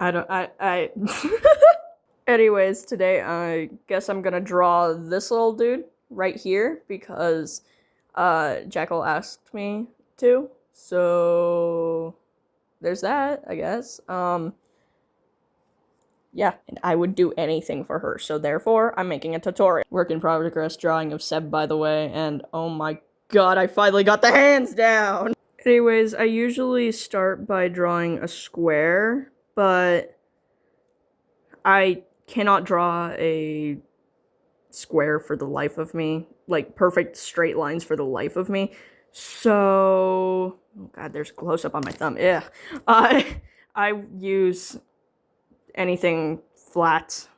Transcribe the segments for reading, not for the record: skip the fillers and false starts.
I Anyways, today I guess I'm gonna draw this little dude right here because Jekyll asked me to. So there's that, I guess. Yeah, and I would do anything for her, so therefore I'm making a tutorial. Work in progress drawing of Seb, by the way, and oh my god, I finally got the hands down! Anyways, I usually start by drawing a square, but I cannot draw a square for the life of me, like perfect straight lines for the life of me. So, oh god, there's a close up on my thumb. Yeah, I use anything flat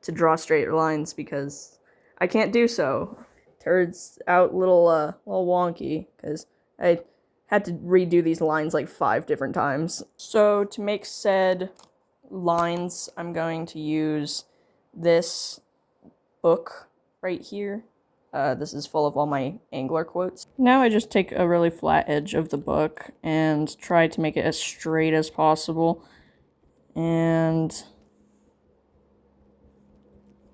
to draw straight lines because I can't do so. Turns out little wonky because I had to redo these lines like 5 different times. So to make said lines, I'm going to use this book right here. This is full of all my angler quotes. Now I just take a really flat edge of the book and try to make it as straight as possible. And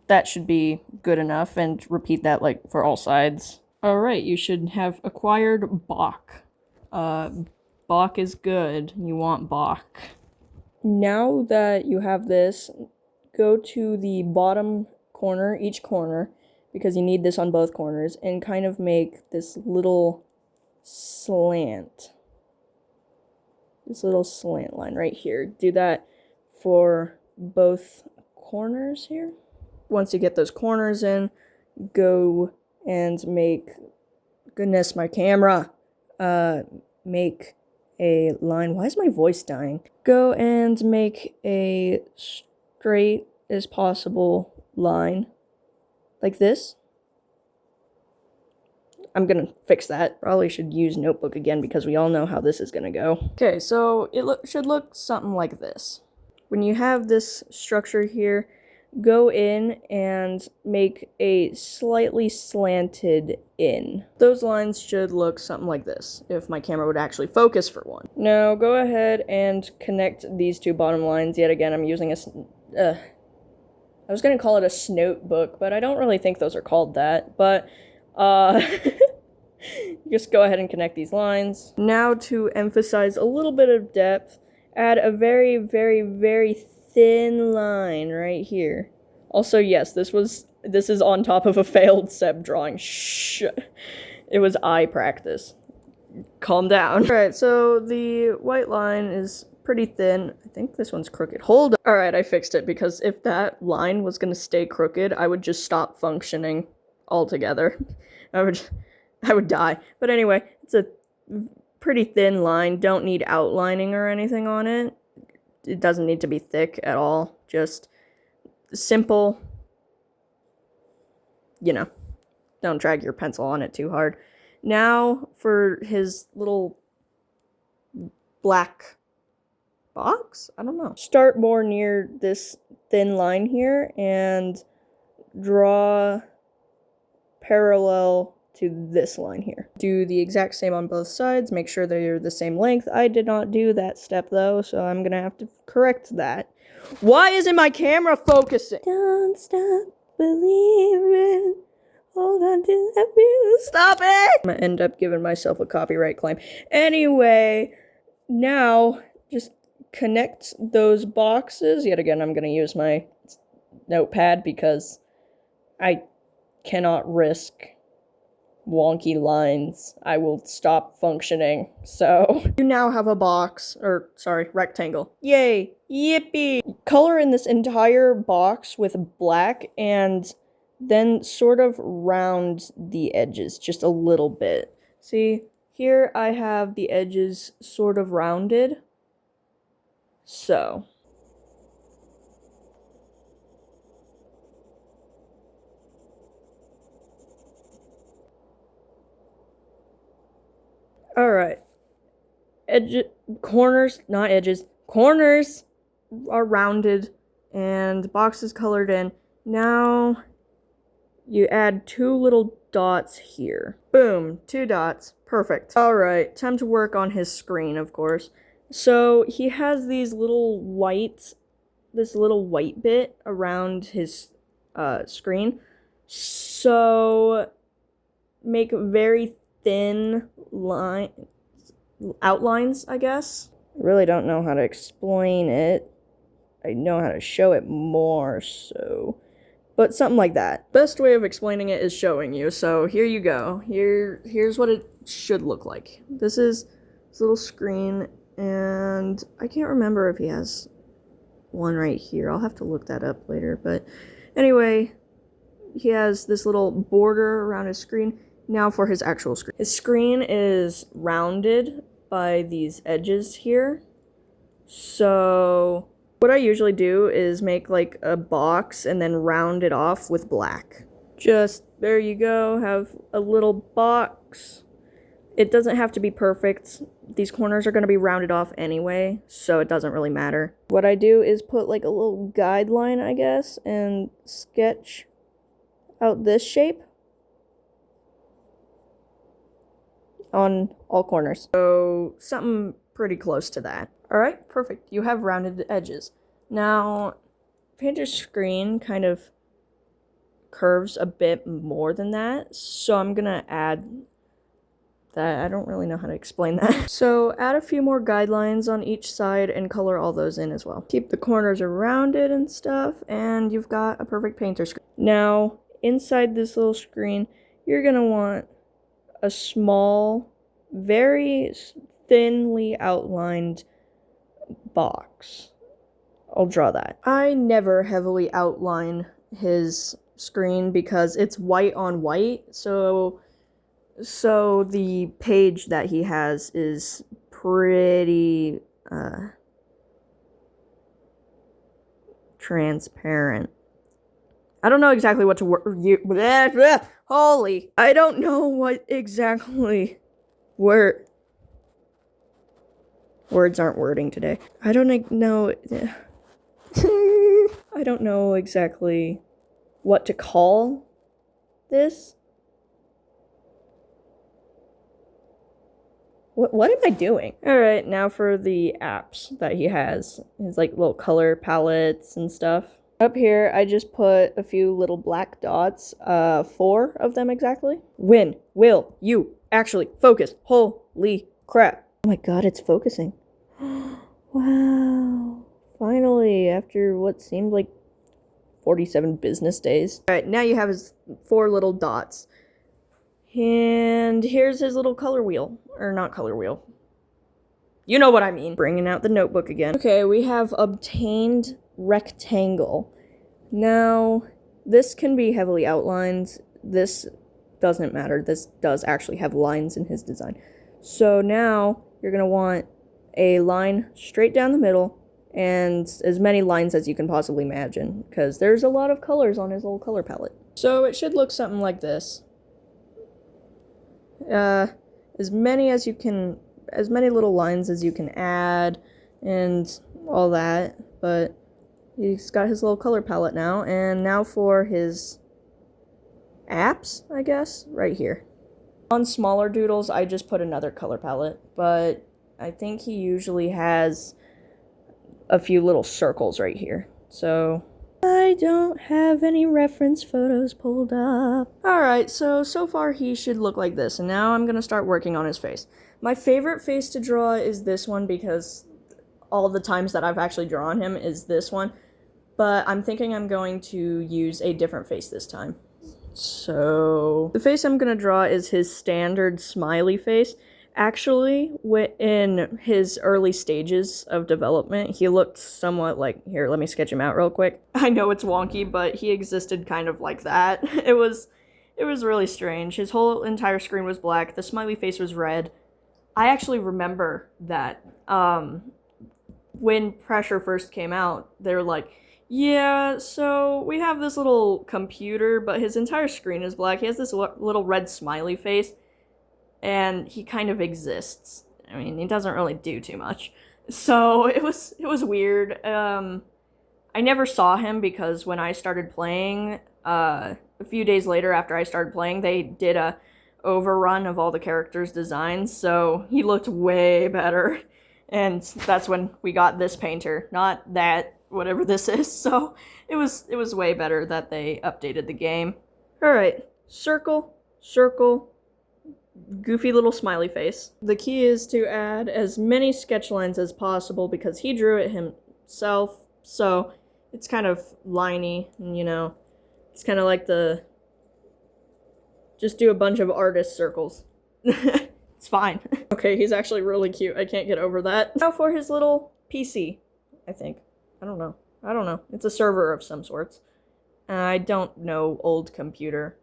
that should be good enough, and repeat that like for all sides. Alright, you should have acquired Bach. Bach is good. You want Bach. Now that you have this, go to the bottom corner, each corner, because you need this on both corners, and kind of make this little slant. This little slant line right here. Do that for both corners here. Once you get those corners in, go and make, goodness, my camera, make a line. Why is my voice dying? Go and make a straight as possible line, like this. I'm gonna fix that. Probably should use notebook again because we all know how this is gonna go. Okay, so it should look something like this. When you have this structure here, go in and make a slightly slanted in. Those lines should look something like this, if my camera would actually focus for one. Now go ahead and connect these two bottom lines. Yet again, I'm using I was gonna call it a snote book, but I don't really think those are called that, but just go ahead and connect these lines. Now to emphasize a little bit of depth, add a very, very, very thin line right here. Also, yes, this is on top of a failed Seb drawing. Shh. It was eye practice. Calm down. Alright, so the white line is pretty thin. I think this one's crooked. Hold on. Alright, I fixed it because if that line was gonna stay crooked, I would just stop functioning altogether. I would die. But anyway, it's a pretty thin line. Don't need outlining or anything on it. It doesn't need to be thick at all. Just simple. You know, don't drag your pencil on it too hard. Now for his little black box? I don't know. Start more near this thin line here and draw parallel to this line here. Do the exact same on both sides. Make sure they're the same length. I did not do that step though, so I'm gonna have to correct that. Why isn't my camera focusing? Don't stop believing. Hold on to that view. Stop it! I'm gonna end up giving myself a copyright claim. Anyway, now just connect those boxes. Yet again, I'm gonna use my notepad because I cannot risk wonky lines. I will stop functioning. So you now have a box, or sorry, rectangle. Yay! Yippee! Color in this entire box with black and then sort of round the edges just a little bit. See, here I have the edges sort of rounded. So alright. Corners, not edges, corners are rounded and boxes colored in. Now you add 2 little dots here. Boom, 2 dots. Perfect. Alright, time to work on his screen, of course. So he has this little white bit around his screen. So make very thin outlines, I guess. I really don't know how to explain it. I know how to show it more, so... But something like that. Best way of explaining it is showing you, so here you go. Here's what it should look like. This is his little screen, and I can't remember if he has one right here. I'll have to look that up later, but anyway, he has this little border around his screen. Now for his actual screen. His screen is rounded by these edges here. So what I usually do is make like a box and then round it off with black. Just, there you go, have a little box. It doesn't have to be perfect. These corners are going to be rounded off anyway, so it doesn't really matter. What I do is put like a little guideline, I guess, and sketch out this shape on all corners. So something pretty close to that. Alright, perfect. You have rounded edges. Now, Painter's screen kind of curves a bit more than that, so I'm gonna add that. I don't really know how to explain that. So add a few more guidelines on each side and color all those in as well. Keep the corners rounded and stuff, and you've got a perfect Painter screen. Now, inside this little screen, you're gonna want a small, very thinly outlined box. I'll draw that. I never heavily outline his screen because it's white on white, so the page that he has is pretty transparent. I don't know exactly what to holy. I don't know what exactly words aren't wording today. I don't know. I don't know exactly what to call this. What am I doing? Alright, now for the apps that he has. His like little color palettes and stuff. Up here, I just put a few little black dots, 4 of them exactly. When will you actually focus? Holy crap. Oh my god, it's focusing. Wow. Finally, after what seemed like 47 business days. Alright, now you have his 4 little dots. And here's his little color wheel. Or not color wheel. You know what I mean. Bringing out the notebook again. Okay, we have obtained rectangle. Now, this can be heavily outlined. This doesn't matter. This does actually have lines in his design. So now, you're going to want a line straight down the middle and as many lines as you can possibly imagine, because there's a lot of colors on his little color palette. So it should look something like this. As many little lines as you can add and all that, but he's got his little color palette now, and now for his apps, I guess, right here. On smaller doodles, I just put another color palette, but I think he usually has a few little circles right here, so I don't have any reference photos pulled up. Alright, so far he should look like this, and now I'm gonna start working on his face. My favorite face to draw is this one because all the times that I've actually drawn him is this one, but I'm thinking I'm going to use a different face this time. So, the face I'm gonna draw is his standard smiley face. Actually, in his early stages of development, he looked somewhat like... Here, let me sketch him out real quick. I know it's wonky, but he existed kind of like that. It was really strange. His whole entire screen was black. The smiley face was red. I actually remember that when Pressure first came out, they were like, yeah, so we have this little computer, but his entire screen is black. He has this little red smiley face. And he kind of exists. I mean, he doesn't really do too much. So it was weird. I never saw him because when I started playing, a few days later after I started playing, they did a overrun of all the characters' designs, so he looked way better. And that's when we got this painter, not that, whatever this is. So it was way better that they updated the game. Alright, circle, circle, goofy little smiley face. The key is to add as many sketch lines as possible because he drew it himself, so it's kind of liney, and you know, it's kind of like the just do a bunch of artist circles. It's fine. Okay, he's actually really cute. I can't get over that. Now for his little PC, I think. I don't know. It's a server of some sorts. I don't know old computer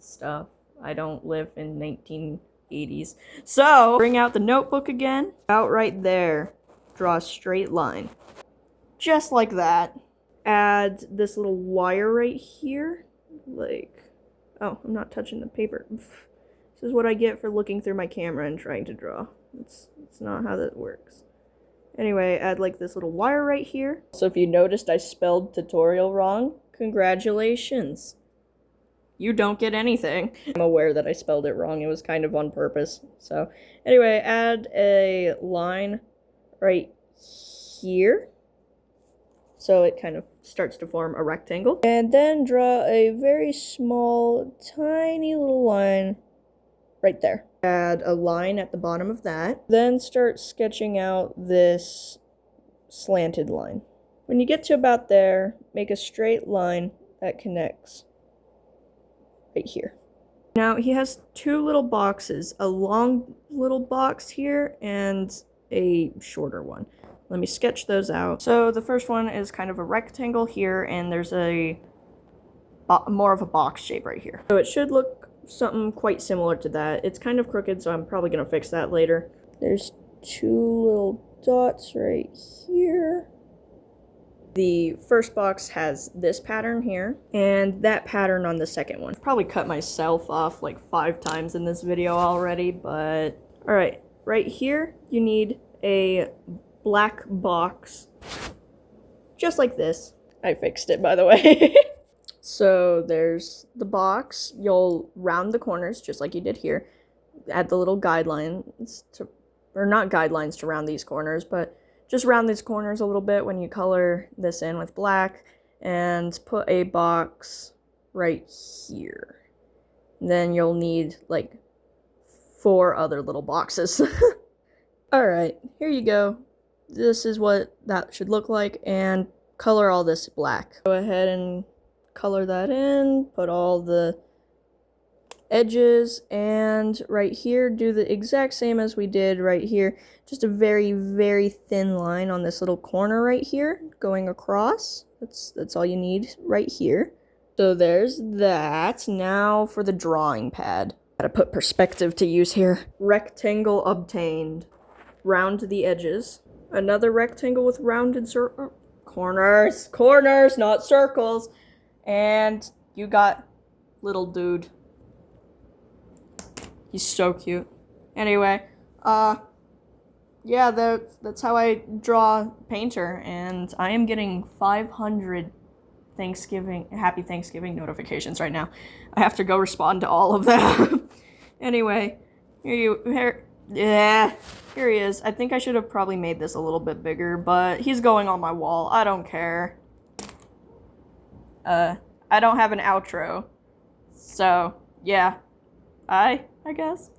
stuff. I don't live in 1980s. So, bring out the notebook again. Out right there. Draw a straight line. Just like that. Add this little wire right here. Like, oh, I'm not touching the paper. This is what I get for looking through my camera and trying to draw. It's not how that works. Anyway, add like this little wire right here. So if you noticed I spelled tutorial wrong, congratulations. You don't get anything. I'm aware that I spelled it wrong. It was kind of on purpose. So anyway, add a line right here. So it kind of starts to form a rectangle. And then draw a very small, tiny little line right there. Add a line at the bottom of that. Then start sketching out this slanted line. When you get to about there, make a straight line that connects right here. Now he has two little boxes, a long little box here and a shorter one. Let me sketch those out. So the first one is kind of a rectangle here, and there's a more of a box shape right here. So it should look something quite similar to that. It's kind of crooked, so I'm probably gonna fix that later. There's two little dots right here. The first box has this pattern here, and that pattern on the second one. I've probably cut myself off like 5 times in this video already, but alright, right here you need a black box, just like this. I fixed it, by the way. So there's the box. You'll round the corners, just like you did here. Add the little guidelines to, or not guidelines to round these corners, but just round these corners a little bit when you color this in with black, and put a box right here. Then you'll need like 4 other little boxes. Alright, here you go. This is what that should look like, and color all this black. Go ahead and color that in, put all the edges, and right here do the exact same as we did right here. Just a very, very thin line on this little corner right here, going across. That's all you need right here. So there's that. Now for the drawing pad. Gotta put perspective to use here. Rectangle obtained. Round the edges. Another rectangle with rounded corners. Corners, not circles. And you got little dude. He's so cute. Anyway, yeah, that's how I draw Painter, and I am getting 500 Happy Thanksgiving notifications right now. I have to go respond to all of them. Anyway, here he is. I think I should have probably made this a little bit bigger, but he's going on my wall. I don't care. I don't have an outro. So, yeah. I guess.